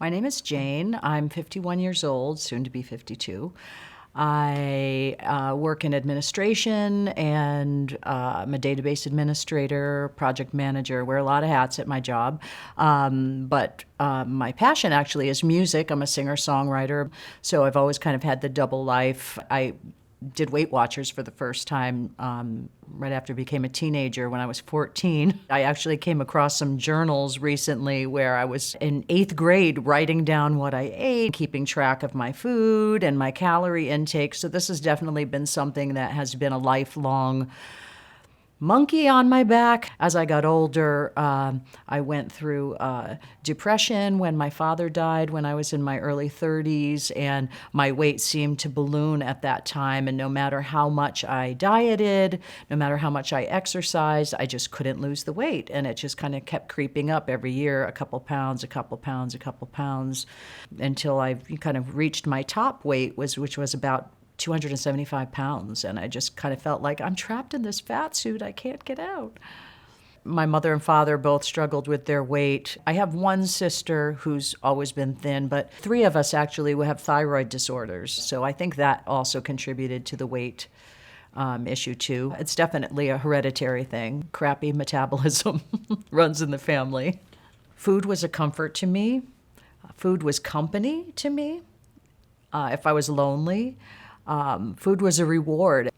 My name is Jane. I'm 51 years old, soon to be 52. I work in administration and I'm a database administrator, project manager, wear a lot of hats at my job. But my passion actually is music. I'm a singer-songwriter, so I've always kind of had the double life. I did Weight Watchers for the first time right after I became a teenager when I was 14. I actually came across some journals recently where I was in 8th grade writing down what I ate, keeping track of my food and my calorie intake. So this has definitely been something that has been a lifelong monkey on my back. As I got older, I went through depression when my father died when I was in my early 30s, and my weight seemed to balloon at that time. And no matter how much I dieted, no matter how much I exercised, I just couldn't lose the weight. And it just kind of kept creeping up every year, a couple pounds, a couple pounds, a couple pounds, until I kind of reached my top weight, which was about 275 pounds, and I just kind of felt like I'm trapped in this fat suit. I can't get out. My mother and father both struggled with their weight. I have one sister who's always been thin, but 3 of us actually will have thyroid disorders. So I think that also contributed to the weight issue too. It's definitely a hereditary thing. Crappy metabolism runs in the family. Food was a comfort to me. Food was company to me. If I was lonely, food was a reward.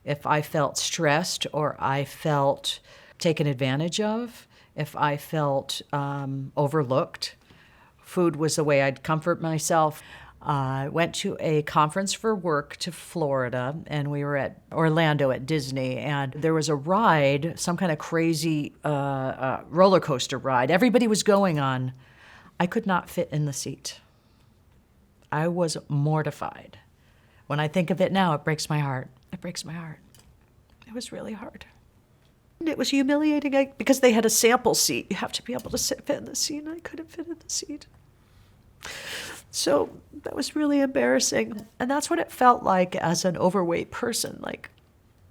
If I felt stressed or I felt taken advantage of, if I felt overlooked, food was the way I'd comfort myself. I went to a conference for work to Florida, and we were at Orlando at Disney, and there was a ride, some kind of crazy roller coaster ride everybody was going on. I could not fit in the seat. I was mortified. When I think of it now, it breaks my heart. It breaks my heart. It was really hard. And it was humiliating because they had a sample seat. You have to be able to fit in the seat, and I couldn't fit in the seat. So that was really embarrassing. And that's what it felt like as an overweight person, like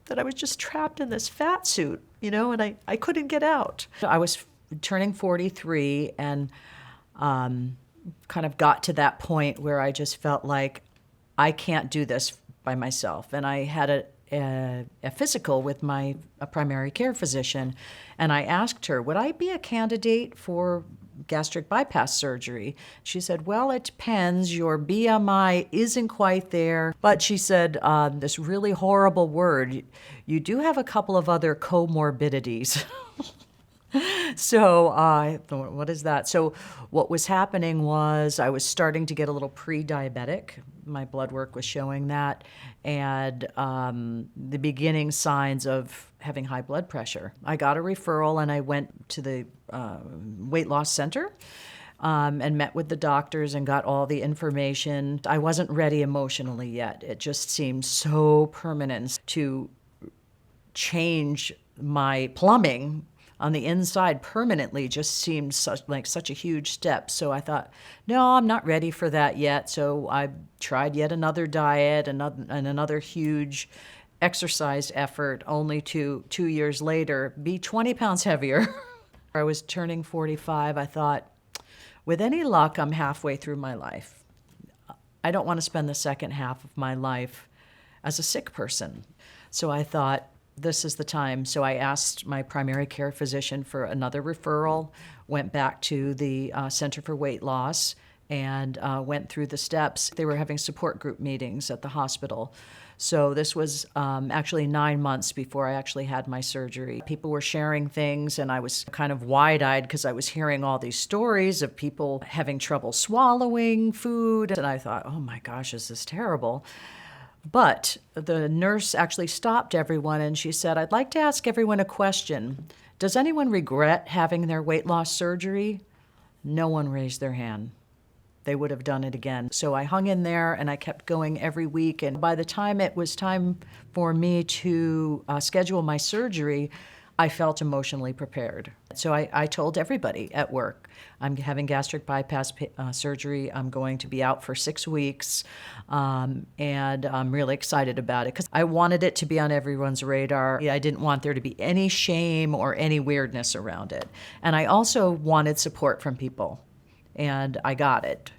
that I was just trapped in this fat suit, and I couldn't get out. I was turning 43 and kind of got to that point where I just felt like I can't do this by myself. And I had a physical with my primary care physician, and I asked her, would I be a candidate for gastric bypass surgery? She said, well, it depends. Your BMI isn't quite there. But she said this really horrible word, you do have a couple of other comorbidities. So I thought, what is that? So what was happening was I was starting to get a little pre-diabetic. My blood work was showing that, and the beginning signs of having high blood pressure. I got a referral, and I went to the weight loss center and met with the doctors and got all the information. I wasn't ready emotionally yet. It just seemed so permanent to change my plumbing on the inside permanently. Just seemed such a huge step. So I thought, no, I'm not ready for that yet. So I tried yet another diet and another huge exercise effort, only to 2 years later be 20 pounds heavier. I was turning 45. I thought, with any luck, I'm halfway through my life. I don't want to spend the second half of my life as a sick person. So I thought, this is the time. So I asked my primary care physician for another referral, went back to the Center for Weight Loss, and went through the steps. They were having support group meetings at the hospital. So this was actually 9 months before I actually had my surgery. People were sharing things, and I was kind of wide-eyed because I was hearing all these stories of people having trouble swallowing food. And I thought, oh my gosh, this is terrible. But the nurse actually stopped everyone, and she said, I'd like to ask everyone a question. Does anyone regret having their weight loss surgery? No one raised their hand. They would have done it again. So I hung in there, and I kept going every week. And by the time it was time for me to schedule my surgery, I felt emotionally prepared. So I told everybody at work, I'm having gastric bypass surgery. I'm going to be out for 6 weeks, and I'm really excited about it because I wanted it to be on everyone's radar. I didn't want there to be any shame or any weirdness around it. And I also wanted support from people. and I got it.